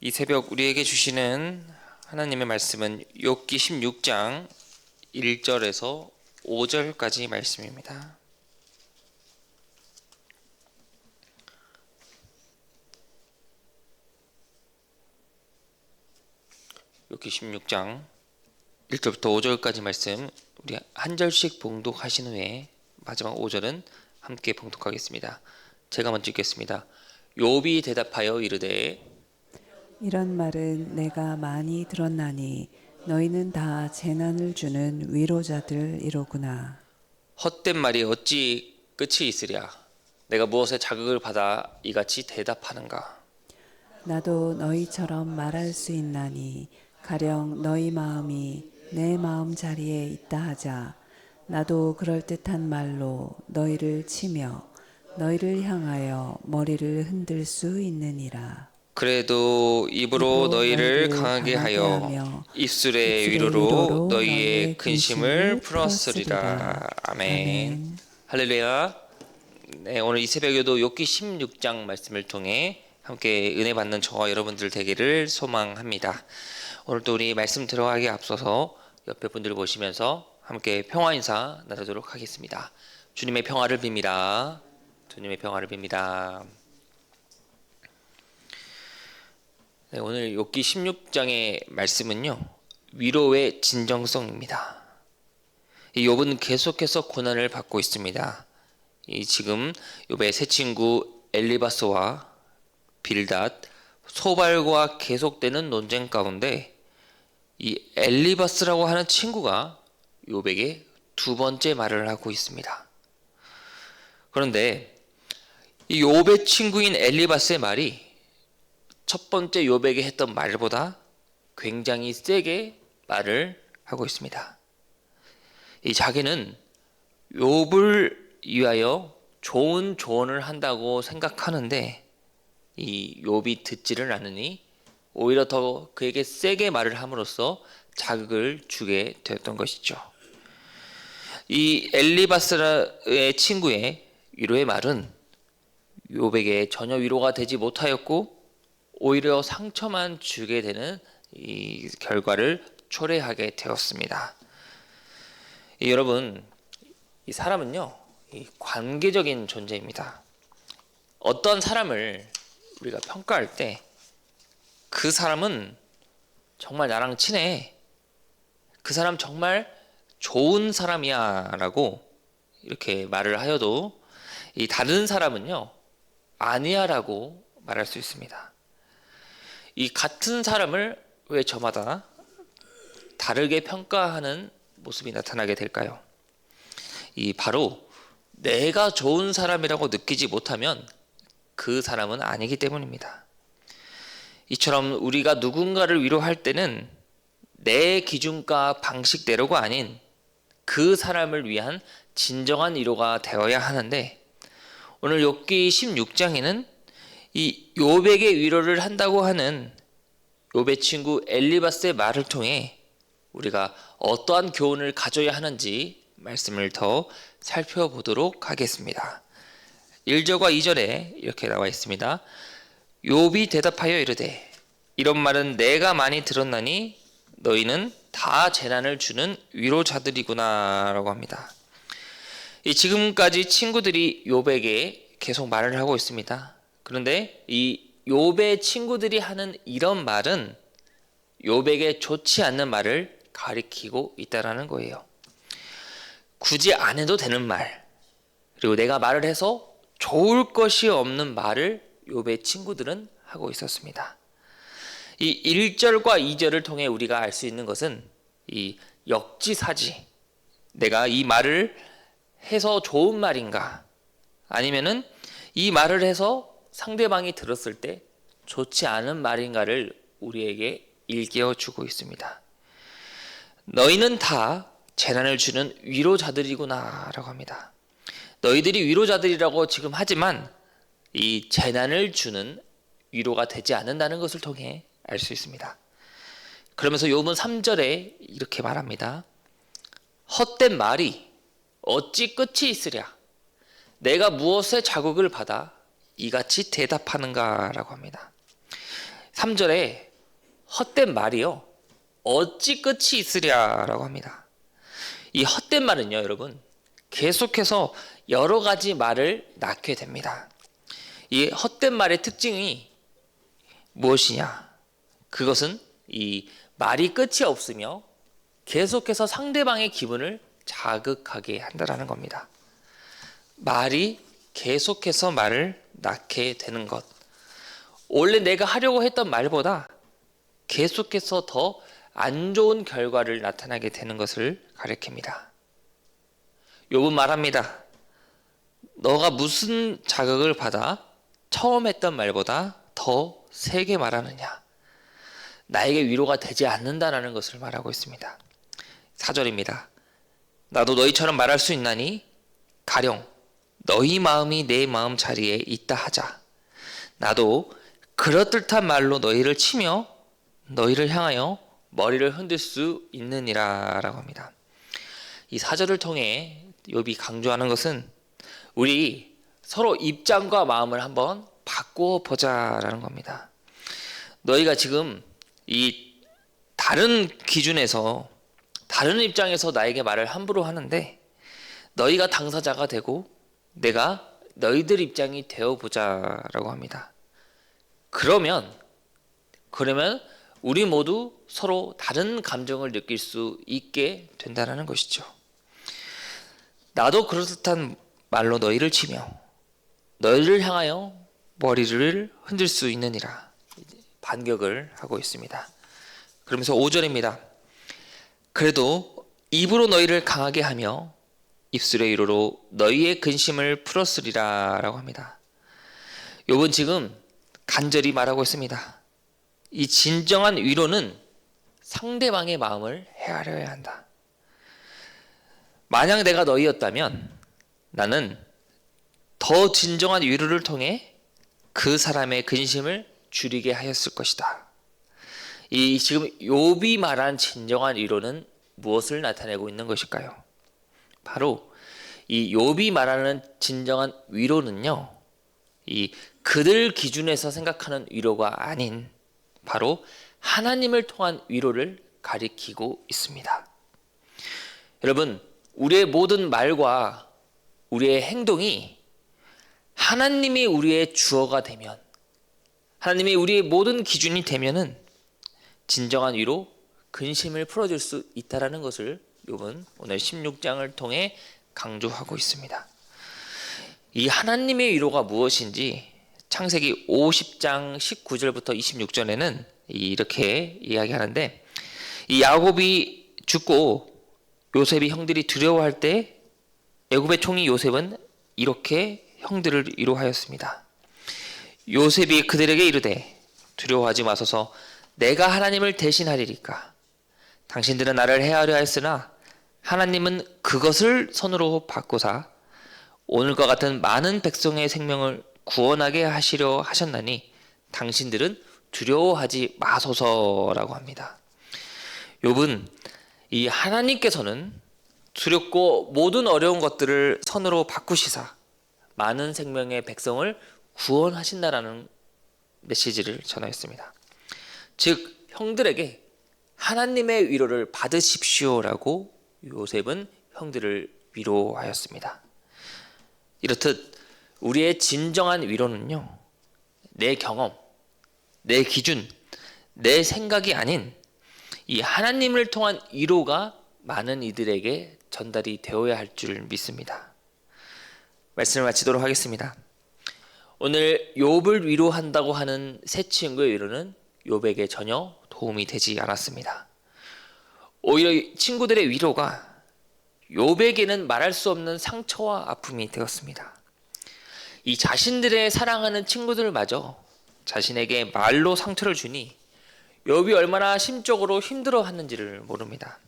이 새벽 우리에게 주시는 하나님의 말씀은 욥기 16장 1절에서 5절까지 말씀입니다. 욥기 16장 1절부터 5절까지 말씀 우리 한 절씩 봉독하신 후에 마지막 5절은 함께 봉독하겠습니다. 제가 먼저 읽겠습니다. 욥이 대답하여 이르되 이런 말은 내가 많이 들었나니 너희는 다 재난을 주는 위로자들이로구나. 헛된 말이 어찌 끝이 있으랴. 내가 무엇에 자극을 받아 이같이 대답하는가. 나도 너희처럼 말할 수 있나니 가령 너희 마음이 내 마음 자리에 있다 하자. 나도 그럴듯한 말로 너희를 치며 너희를 향하여 머리를 흔들 수 있느니라. 그래도 입으로 너희를 강하게 하여 입술의 위로로 너희의 근심을 풀었으리라. 아멘. 할렐루야. 네, 오늘 이 새벽에도 욥기 16장 말씀을 통해 함께 은혜 받는 저와 여러분들 되기를 소망합니다. 오늘도 우리 말씀 들어가기에 앞서서 옆에 분들 보시면서 함께 평화 인사 나누도록 하겠습니다. 주님의 평화를 빕니다. 주님의 평화를 빕니다. 네, 오늘 욥기 16장의 말씀은요, 위로의 진정성입니다. 이 욥은 계속해서 고난을 받고 있습니다. 지금 욥의 세 친구 엘리바스와 빌닷, 소발과 계속되는 논쟁 가운데 이 엘리바스라고 하는 친구가 욥에게 두 번째 말을 하고 있습니다. 그런데 이 욥의 친구인 엘리바스의 말이 첫 번째 욥에게 했던 말보다 굉장히 세게 말을 하고 있습니다. 이 자기는 욥을 위하여 좋은 조언을 한다고 생각하는데 이 욥이 듣지를 않으니 오히려 더 그에게 세게 말을 함으로써 자극을 주게 되었던 것이죠. 이 엘리바스의 친구의 위로의 말은 욥에게 전혀 위로가 되지 못하였고 오히려 상처만 주게 되는 이 결과를 초래하게 되었습니다. 여러분, 이 사람은요, 이 관계적인 존재입니다. 어떤 사람을 우리가 평가할 때 그 사람은 정말 나랑 친해, 그 사람 정말 좋은 사람이야 라고 이렇게 말을 하여도 이 다른 사람은요, 아니야 라고 말할 수 있습니다. 이 같은 사람을 왜 저마다 다르게 평가하는 모습이 나타나게 될까요? 이 바로 내가 좋은 사람이라고 느끼지 못하면 그 사람은 아니기 때문입니다. 이처럼 우리가 누군가를 위로할 때는 내 기준과 방식대로가 아닌 그 사람을 위한 진정한 위로가 되어야 하는데 오늘 욥기 16장에는 이 욥에게 위로를 한다고 하는 욥의 친구 엘리바스의 말을 통해 우리가 어떠한 교훈을 가져야 하는지 말씀을 더 살펴보도록 하겠습니다. 1절과 2절에 이렇게 나와 있습니다. 욥이 대답하여 이르되 이런 말은 내가 많이 들었나니 너희는 다 재난을 주는 위로자들이구나 라고 합니다. 지금까지 친구들이 욥에게 계속 말을 하고 있습니다. 그런데 이 욥의 친구들이 하는 이런 말은 욥에게 좋지 않는 말을 가리키고 있다라는 거예요. 굳이 안 해도 되는 말, 그리고 내가 말을 해서 좋을 것이 없는 말을 욥의 친구들은 하고 있었습니다. 이 1절과 2절을 통해 우리가 알 수 있는 것은 이 역지사지, 내가 이 말을 해서 좋은 말인가, 아니면은 이 말을 해서 상대방이 들었을 때 좋지 않은 말인가를 우리에게 일깨워 주고 있습니다. 너희는 다 재난을 주는 위로자들이구나 라고 합니다. 너희들이 위로자들이라고 지금 하지만 이 재난을 주는 위로가 되지 않는다는 것을 통해 알 수 있습니다. 그러면서 욥은 3절에 이렇게 말합니다. 헛된 말이 어찌 끝이 있으랴. 내가 무엇에 자극을 받아 이같이 대답하는가 라고 합니다. 3절에 헛된 말이요 어찌 끝이 있으랴라고 합니다. 이 헛된 말은요, 여러분, 계속해서 여러 가지 말을 낳게 됩니다. 이 헛된 말의 특징이 무엇이냐? 그것은 이 말이 끝이 없으며 계속해서 상대방의 기분을 자극하게 한다는 겁니다. 말이 계속해서 말을 낳게 되는 것. 원래 내가 하려고 했던 말보다 계속해서 더 안 좋은 결과를 나타나게 되는 것을 가리킵니다. 욥은 말합니다. 너가 무슨 자극을 받아 처음 했던 말보다 더 세게 말하느냐? 나에게 위로가 되지 않는다라는 것을 말하고 있습니다. 4절입니다. 나도 너희처럼 말할 수 있나니 가령 너희 마음이 내 마음 자리에 있다 하자. 나도 그럴듯한 말로 너희를 치며 너희를 향하여 머리를 흔들 수 있느니라 라고 합니다. 이 4절을 통해 욥이 강조하는 것은 우리 서로 입장과 마음을 한번 바꿔보자라는 겁니다. 너희가 지금 이 다른 기준에서 다른 입장에서 나에게 말을 함부로 하는데 너희가 당사자가 되고 내가 너희들 입장이 되어보자라고 합니다. 그러면 우리 모두 서로 다른 감정을 느낄 수 있게 된다는 것이죠. 나도 그럴듯한 말로 너희를 치며 너희를 향하여 머리를 흔들 수 있느니라 반격을 하고 있습니다. 그러면서 5절입니다. 그래도 입으로 너희를 강하게 하며 입술의 위로로 너희의 근심을 풀었으리라 라고 합니다. 욥은 지금 간절히 말하고 있습니다. 이 진정한 위로는 상대방의 마음을 헤아려야 한다. 만약 내가 너희였다면 나는 더 진정한 위로를 통해 그 사람의 근심을 줄이게 하였을 것이다. 이 지금 욥이 말한 진정한 위로는 무엇을 나타내고 있는 것일까요? 바로 이 욥이 말하는 진정한 위로는요, 이 그들 기준에서 생각하는 위로가 아닌 바로 하나님을 통한 위로를 가리키고 있습니다. 여러분, 우리의 모든 말과 우리의 행동이 하나님이 우리의 주어가 되면, 하나님이 우리의 모든 기준이 되면은 진정한 위로, 근심을 풀어줄 수 있다는 것을 욥은 오늘 16장을 통해 강조하고 있습니다. 이 하나님의 위로가 무엇인지 창세기 50장 19절부터 26절에는 이렇게 이야기하는데, 이 야곱이 죽고 요셉이 형들이 두려워할 때 애굽의 총리 요셉은 이렇게 형들을 위로하였습니다. 요셉이 그들에게 이르되 두려워하지 마소서, 내가 하나님을 대신하리리까. 당신들은 나를 해하려 했으나 하나님은 그것을 선으로 바꾸사 오늘과 같은 많은 백성의 생명을 구원하게 하시려 하셨나니 당신들은 두려워하지 마소서라고 합니다. 욥은 이 하나님께서는 두렵고 모든 어려운 것들을 선으로 바꾸시사 많은 생명의 백성을 구원하신다라는 메시지를 전하였습니다. 즉 형들에게 하나님의 위로를 받으십시오라고 요셉은 형들을 위로하였습니다. 이렇듯 우리의 진정한 위로는요, 내 경험, 내 기준, 내 생각이 아닌 이 하나님을 통한 위로가 많은 이들에게 전달이 되어야 할 줄 믿습니다. 말씀을 마치도록 하겠습니다. 오늘 욥을 위로한다고 하는 세 친구의 위로는 욥에게 전혀 도움이 되지 않았습니다. 오히려 친구들의 위로가 욥에게는 말할 수 없는 상처와 아픔이 되었습니다. 이 자신들의 사랑하는 친구들마저 자신에게 말로 상처를 주니 욥이 얼마나 심적으로 힘들어하는지를 모릅니다.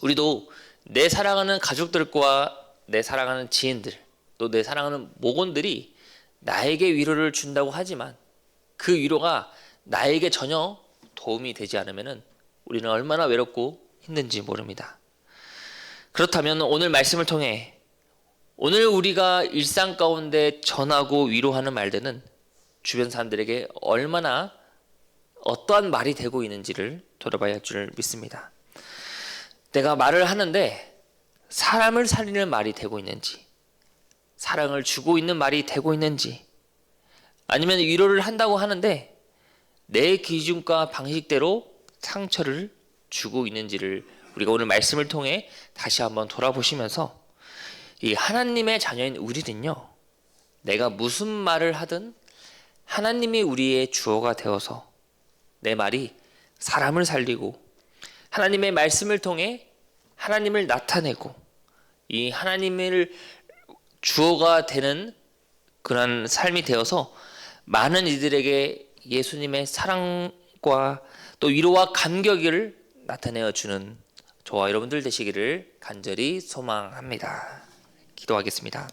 우리도 내 사랑하는 가족들과 내 사랑하는 지인들, 또 내 사랑하는 목원들이 나에게 위로를 준다고 하지만 그 위로가 나에게 전혀 도움이 되지 않으면 우리는 얼마나 외롭고 힘든지 모릅니다. 그렇다면 오늘 말씀을 통해 오늘 우리가 일상 가운데 전하고 위로하는 말들은 주변 사람들에게 얼마나 어떠한 말이 되고 있는지를 돌아봐야 할 줄 믿습니다. 내가 말을 하는데 사람을 살리는 말이 되고 있는지, 사랑을 주고 있는 말이 되고 있는지, 아니면 위로를 한다고 하는데 내 기준과 방식대로 상처를 주고 있는지를 우리가 오늘 말씀을 통해 다시 한번 돌아보시면서, 이 하나님의 자녀인 우리는요, 내가 무슨 말을 하든 하나님이 우리의 주어가 되어서 내 말이 사람을 살리고 하나님의 말씀을 통해 하나님을 나타내고 이 하나님을 주어가 되는 그런 삶이 되어서 많은 이들에게 예수님의 사랑과 또 위로와 감격을 나타내어 주는 저와 여러분들 되시기를 간절히 소망합니다. 기도하겠습니다.